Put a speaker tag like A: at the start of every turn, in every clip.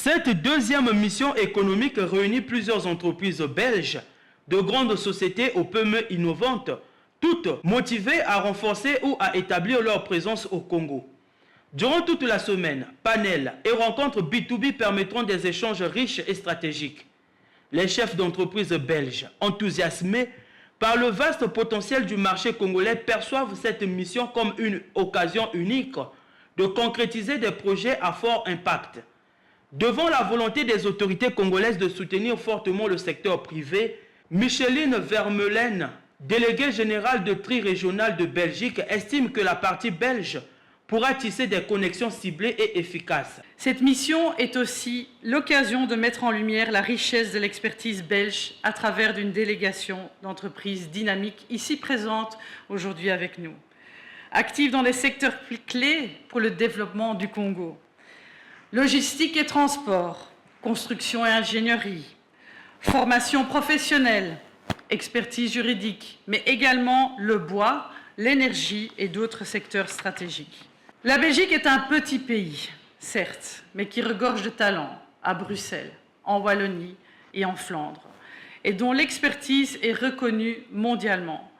A: Cette deuxième mission économique réunit plusieurs entreprises belges, de grandes sociétés aux PME innovantes, toutes motivées à renforcer ou à établir leur présence au Congo. Durant toute la semaine, panels et rencontres B2B permettront des échanges riches et stratégiques. Les chefs d'entreprise belges, enthousiasmés par le vaste potentiel du marché congolais, perçoivent cette mission comme une occasion unique de concrétiser des projets à fort impact. Devant la volonté des autorités congolaises de soutenir fortement le secteur privé, Micheline Vermeulen, déléguée générale de Tri Régional de Belgique, estime que la partie belge pourra tisser des connexions ciblées et efficaces.
B: Cette mission est aussi l'occasion de mettre en lumière la richesse de l'expertise belge à travers d'une délégation d'entreprises dynamiques ici présente aujourd'hui avec nous, active dans des secteurs clés pour le développement du Congo. Logistique et transport, construction et ingénierie, formation professionnelle, expertise juridique, mais également le bois, l'énergie et d'autres secteurs stratégiques. La Belgique est un petit pays, certes, mais qui regorge de talents à Bruxelles, en Wallonie et en Flandre, et dont l'expertise est reconnue mondialement.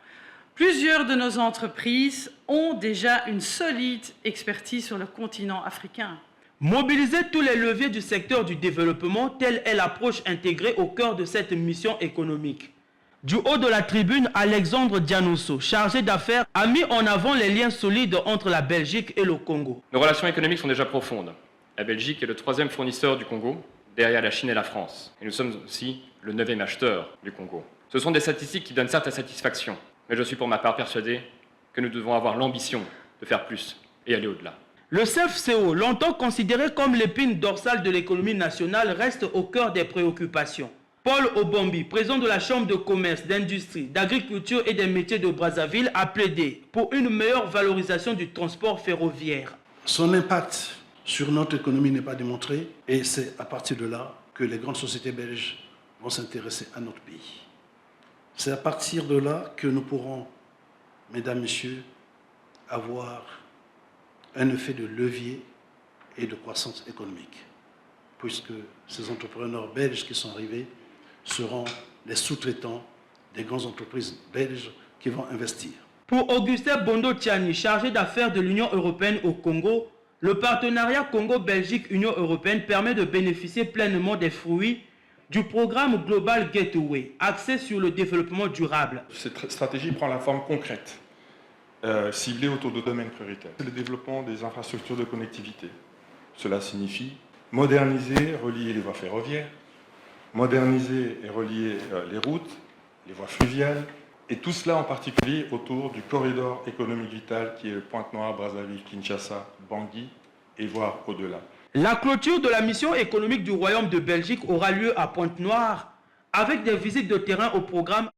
B: Plusieurs de nos entreprises ont déjà une solide expertise sur le continent africain.
A: Mobiliser tous les leviers du secteur du développement, telle est l'approche intégrée au cœur de cette mission économique. Du haut de la tribune, Alexandre Dianosso, chargé d'affaires, a mis en avant les liens solides entre la Belgique et le Congo.
C: Nos relations économiques sont déjà profondes. La Belgique est le 3e fournisseur du Congo, derrière la Chine et la France. Et nous sommes aussi le 9e acheteur du Congo. Ce sont des statistiques qui donnent certes la satisfaction, mais je suis pour ma part persuadé que nous devons avoir l'ambition de faire plus et aller au-delà.
A: Le CFCO, longtemps considéré comme l'épine dorsale de l'économie nationale, reste au cœur des préoccupations. Paul Obombi, président de la Chambre de commerce, d'industrie, d'agriculture et des métiers de Brazzaville, a plaidé pour une meilleure valorisation du transport ferroviaire.
D: Son impact sur notre économie n'est pas démontré et c'est à partir de là que les grandes sociétés belges vont s'intéresser à notre pays. C'est à partir de là que nous pourrons, mesdames, messieurs, avoir un effet de levier et de croissance économique, puisque ces entrepreneurs belges qui sont arrivés seront les sous-traitants des grandes entreprises belges qui vont investir.
A: Pour Augustin Bondo-Tiani, chargé d'affaires de l'Union européenne au Congo, le partenariat Congo-Belgique-Union européenne permet de bénéficier pleinement des fruits du programme Global Gateway, axé sur le développement durable.
E: Cette stratégie prend la forme concrète, ciblée autour de domaines prioritaires. C'est le développement des infrastructures de connectivité. Cela signifie moderniser, relier les voies ferroviaires, moderniser et relier les routes, les voies fluviales, et tout cela en particulier autour du corridor économique vital qui est le Pointe-Noire, Brazzaville, Kinshasa, Bangui, et voire au-delà.
A: La clôture de la mission économique du Royaume de Belgique aura lieu à Pointe-Noire avec des visites de terrain au programme